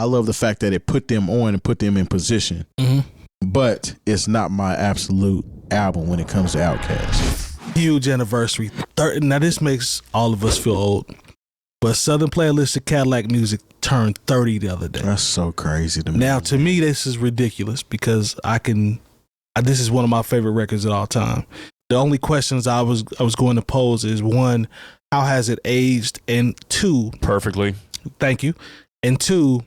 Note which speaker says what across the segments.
Speaker 1: I love the fact that it put them on and put them in position. But it's not my absolute album when it comes to Outkast.
Speaker 2: Huge anniversary. Now this makes all of us feel old. But Southernplayalisticadillacmuzik turned 30 the other day.
Speaker 1: That's so crazy to me.
Speaker 2: Now, to me, this is ridiculous because this is one of my favorite records of all time. The only questions I was going to pose is, one, how has it aged? And two,
Speaker 3: perfectly. Thank you.
Speaker 2: And two,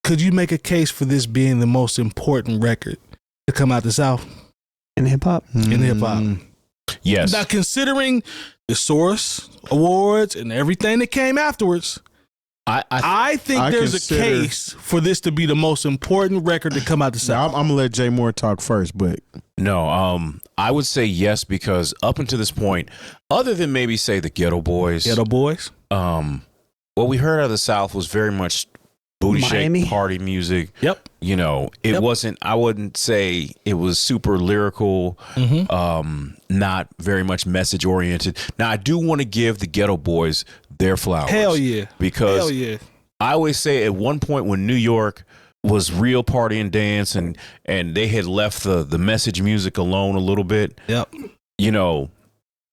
Speaker 2: could you make a case for this being the most important record to come out the South?
Speaker 4: In hip hop?
Speaker 2: In hip hop.
Speaker 3: Yes.
Speaker 2: Now, considering the Source Awards and everything that came afterwards, I think there's a case for this to be the most important record to come out the South.
Speaker 1: I'm gonna let Jay Moore talk first, but
Speaker 3: no, I would say yes, because up until this point, other than maybe say the Ghetto Boys, what we heard out of the South was very much booty shake party music.
Speaker 2: Yep.
Speaker 3: You know, it wasn't, I wouldn't say it was super lyrical, not very much message oriented. Now, I do want to give the Ghetto Boys their flowers.
Speaker 2: Hell yeah.
Speaker 3: Because I always say at one point when New York was real party and dance and they had left the message music alone a little bit.
Speaker 2: Yep.
Speaker 3: You know,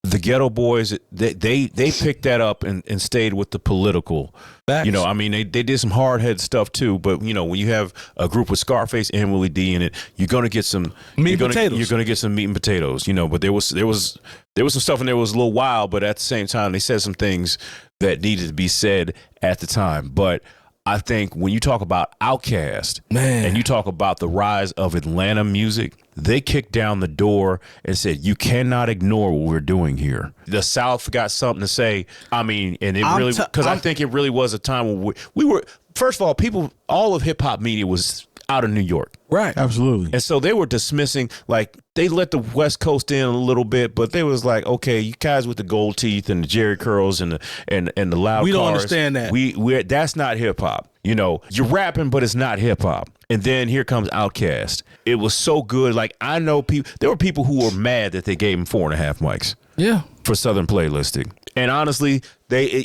Speaker 3: the Ghetto Boys, they picked that up and stayed with the political. Facts. You know, I mean, they did some hard head stuff too, but you know, when you have a group with Scarface and Willie D in it, you're gonna get some meat and potatoes. You're gonna get some meat and potatoes, you know. But there was some stuff in there that was a little wild, but at the same time, they said some things that needed to be said at the time. But I think when you talk about Outkast, and you talk about the rise of Atlanta music, they kicked down the door and said, you cannot ignore what we're doing here. The South got something to say. I mean, and it really, because I think it really was a time when we were, first of all, all of hip hop media was out of New York.
Speaker 2: Right.
Speaker 1: Absolutely.
Speaker 3: And so they were dismissing, like, they let the West Coast in a little bit, but they was like, okay, you guys with the gold teeth and the Jerry curls and the loud
Speaker 2: we
Speaker 3: cars.
Speaker 2: don't understand that.
Speaker 3: We're that's not hip hop. You know, you're rapping, but it's not hip hop. And then here comes Outkast. It was so good. Like, I know there were people who were mad that they gave him 4.5 mics.
Speaker 2: Yeah.
Speaker 3: For Southernplayalistic. And honestly, they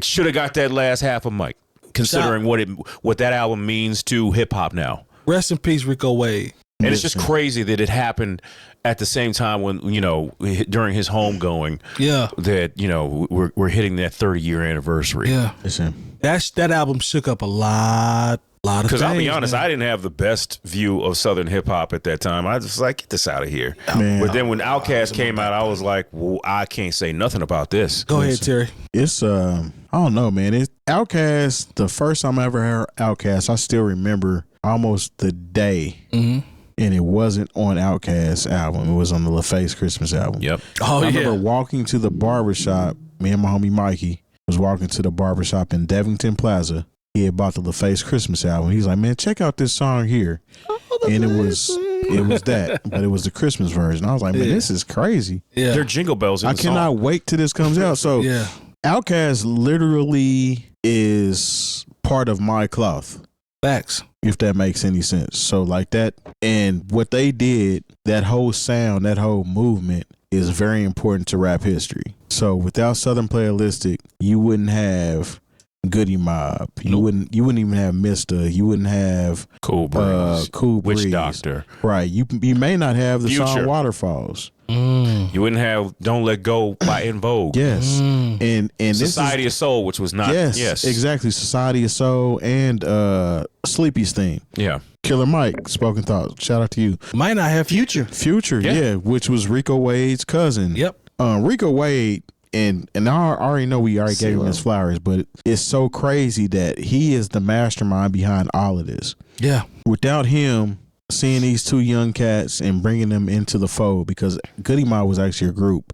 Speaker 3: should have got that last half a mic, considering what that album means to hip hop now.
Speaker 2: Rest in peace, Rico Wade.
Speaker 3: And it's just crazy that it happened at the same time when, you know, during his homegoing.
Speaker 2: Yeah.
Speaker 3: That, you know, we're hitting that 30-year anniversary.
Speaker 2: Yeah. That album shook up a lot of things.
Speaker 3: Because I'll be honest, I didn't have the best view of Southern hip hop at that time. I was just like, get this out of here. But then when Outkast came out, I was like, well, I can't say nothing about this.
Speaker 2: Go ahead, Terry.
Speaker 1: It's I don't know, man. It's Outkast. The first time I ever heard Outkast, I still remember almost the day. And it wasn't on Outkast's album. It was on the LaFace Christmas album.
Speaker 3: Yep.
Speaker 1: I remember walking to the barbershop. Me and my homie Mikey was walking to the barbershop in Devington Plaza. He had bought the LaFace Christmas album. He's like, man, check out this song here. And it was that, but it was the Christmas version. I was like, man, this is crazy.
Speaker 3: Yeah. They're jingle bells in the song.
Speaker 1: Cannot wait till this comes out. So Outkast literally is part of my cloth.
Speaker 2: Facts.
Speaker 1: If that makes any sense. So like that, and what they did, that whole sound, that whole movement is very important to rap history. So without Southernplayalistic, you wouldn't have Goody Mob. You wouldn't even have Mister. You wouldn't have
Speaker 3: Cool Breeze. Witch Doctor.
Speaker 1: Right. You may not have the song Waterfalls.
Speaker 3: You wouldn't have Don't Let Go by In Vogue.
Speaker 1: Yes. And
Speaker 3: Society of Soul, which was not.
Speaker 1: Yes, exactly. Society of Soul and Sleepy's theme.
Speaker 3: Yeah.
Speaker 1: Killer Mike, Spoken Thought. Shout out to you.
Speaker 2: Might not have Future.
Speaker 1: Yeah, which was Rico Wade's cousin.
Speaker 2: Yep.
Speaker 1: Rico Wade, and I already know we already gave him his flowers, but it's so crazy that he is the mastermind behind all of this.
Speaker 2: Yeah.
Speaker 1: Without him, seeing these two young cats and bringing them into the fold, because Goody Mob was actually a group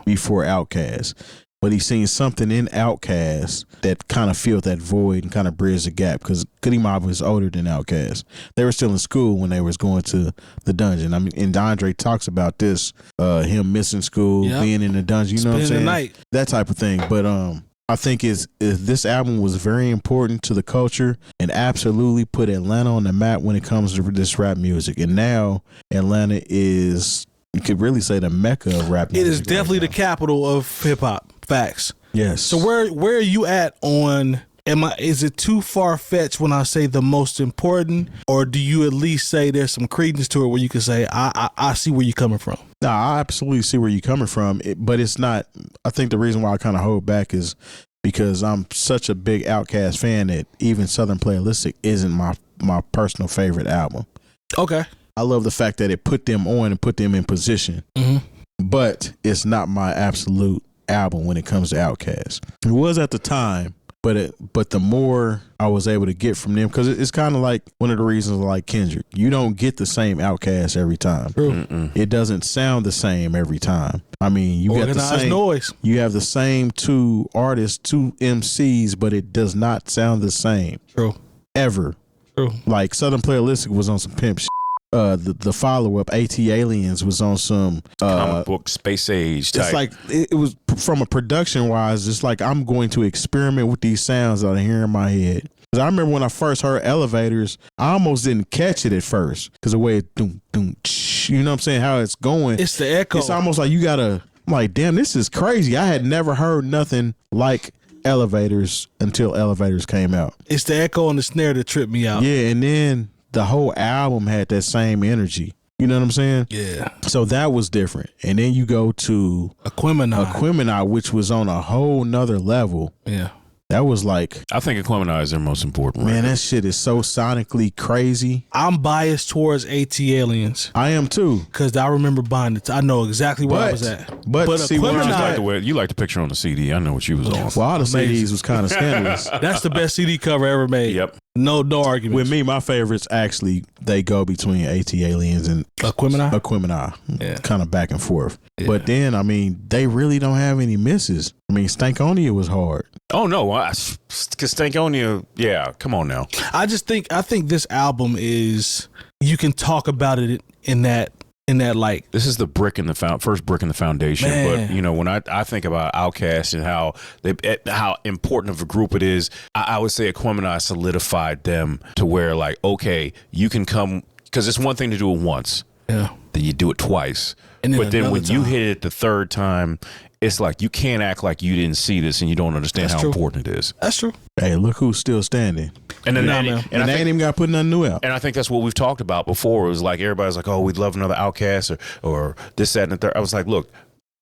Speaker 1: before Outkast. But he's seen something in Outkast that kind of filled that void and kind of bridged the gap, because Goody Mob was older than Outkast. They were still in school when they was going to the dungeon. I mean, and Andre talks about this, him missing school, being in the dungeon, you know what I'm saying?
Speaker 2: Night.
Speaker 1: That type of thing. But I think is this album was very important to the culture and absolutely put Atlanta on the map when it comes to this rap music. And now Atlanta is, you could really say, the mecca of rap music.
Speaker 2: It is definitely the capital of hip hop. Facts.
Speaker 1: Yes.
Speaker 2: So where are you at on Is it too far fetched when I say the most important, or do you at least say there's some credence to it where you can say I see where you're coming from?
Speaker 1: No, I absolutely see where you're coming from, but it's not. I think the reason why I kind of hold back is because I'm such a big Outkast fan that even Southern Playalistic isn't my personal favorite album.
Speaker 2: Okay.
Speaker 1: I love the fact that it put them on and put them in position, but it's not my absolute album when it comes to Outkast. It was at the time, but the more I was able to get from them, because it's kind of like one of the reasons I like Kendrick. You don't get the same Outkast every time. It doesn't sound the same every time. I mean, you
Speaker 2: Organized
Speaker 1: got the same
Speaker 2: noise.
Speaker 1: You have the same two artists, two MCs, but it does not sound the same.
Speaker 2: True.
Speaker 1: Ever.
Speaker 2: True.
Speaker 1: Like Southern Playalistic was on some pimp shit. The follow up 𝐴𝑇_ALIENS was on some
Speaker 3: comic book space age type.
Speaker 1: It's like it was from a production wise. It's like I'm going to experiment with these sounds that I hear in my head. Because I remember when I first heard Elevators, I almost didn't catch it at first because the way it doom doom, you know what I'm saying, how it's going.
Speaker 2: It's the echo.
Speaker 1: It's almost like you gotta. I'm like, damn, this is crazy. I had never heard nothing like Elevators until Elevators came out.
Speaker 2: It's the echo and the snare that tripped me out.
Speaker 1: Yeah, and then the whole album had that same energy. You know what I'm saying?
Speaker 2: Yeah.
Speaker 1: So that was different. And then you go to
Speaker 2: 𝐴𝑇_ALIENS,
Speaker 1: which was on a whole nother level.
Speaker 2: Yeah.
Speaker 1: That was like,
Speaker 3: I think 𝐴𝑇_ALIENS is their most important
Speaker 1: man,
Speaker 3: record.
Speaker 1: that shit is so sonically crazy.
Speaker 2: I'm biased towards 𝐴𝑇_ALIENS.
Speaker 1: I am too.
Speaker 2: Because I remember buying it. I know exactly where I was at.
Speaker 1: But see,
Speaker 3: You like the picture on the CD. I know what you was on.
Speaker 1: Well, all the CDs was kind of scandalous.
Speaker 2: That's the best CD cover ever made.
Speaker 3: Yep.
Speaker 2: No argument.
Speaker 1: With me, my favorites actually, they go between 𝐴𝑇_ALIENS and
Speaker 2: 𝐴𝑇_ALIENS.
Speaker 1: Yeah. Kind of back and forth.
Speaker 2: Yeah.
Speaker 1: But then, I mean, they really don't have any misses. I mean, Stankonia was hard.
Speaker 3: Oh no, because Stankonia, yeah, come on now.
Speaker 2: I think this album is, you can talk about it in that like,
Speaker 3: this is the first brick in the foundation.
Speaker 2: Man.
Speaker 3: But you know, when I think about Outkast and how important of a group it is, I would say 𝐴𝑇_ALIENS solidified them to where, like, okay, you can come, because it's one thing to do it once, then you do it twice, but then when you hit it the third time, it's like you can't act like you didn't see this and you don't understand how important it is.
Speaker 2: That's true.
Speaker 1: Hey, look who's still standing.
Speaker 3: And then
Speaker 1: they ain't even got to put nothing new out.
Speaker 3: And I think that's what we've talked about before. It was like everybody's like, oh, we'd love another Outkast or this, that, and the third. I was like, look,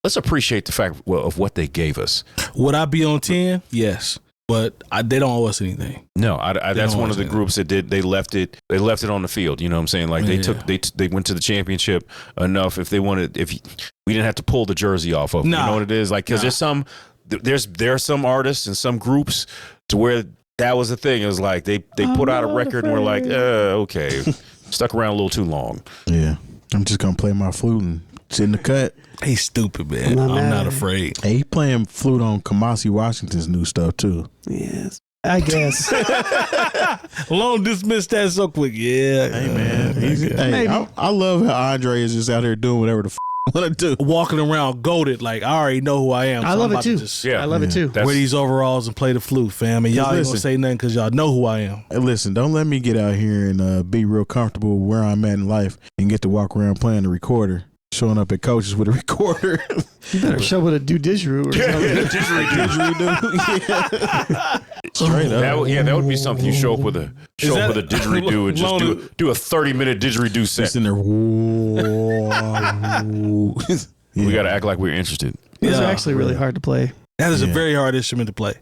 Speaker 3: let's appreciate the fact of what they gave us.
Speaker 2: Would I be on 10? Yes. But they don't owe us anything.
Speaker 3: No, that's one of the groups that did. They left it on the field. You know what I'm saying? Like they went to the championship enough. If we didn't have to pull the jersey off of them. You know what it is? Like, because there are some artists and some groups to where that was the thing. It was like they put out a record and we're like, okay, stuck around a little too long.
Speaker 1: Yeah, I'm just gonna play my flute and sit in the cut.
Speaker 2: He's stupid, man. I'm not afraid.
Speaker 1: Hey, he playing flute on Kamasi Washington's new stuff too.
Speaker 4: Yes, I guess.
Speaker 2: Lone dismissed that so quick. Yeah.
Speaker 1: Hey man, I love how Andre is just out here doing whatever the want to do.
Speaker 2: Walking around goated like, I already know who I am.
Speaker 4: I love it too. I love it too.
Speaker 2: Wear these overalls and play the flute, fam. And y'all ain't gonna say nothing because y'all know who I am.
Speaker 1: Hey, listen, don't let me get out here and be real comfortable where I'm at in life and get to walk around playing the recorder. Showing up at coaches with a recorder.
Speaker 4: You better show with a 𝑑idgeridoo or something.
Speaker 1: Straight up.
Speaker 3: That would be something. You show up with a didgeridoo and just do a 30-minute didgeridoo set.
Speaker 1: Just in there.
Speaker 3: We got to act like we're interested.
Speaker 4: These are actually really hard to play.
Speaker 2: That is a very hard instrument to play.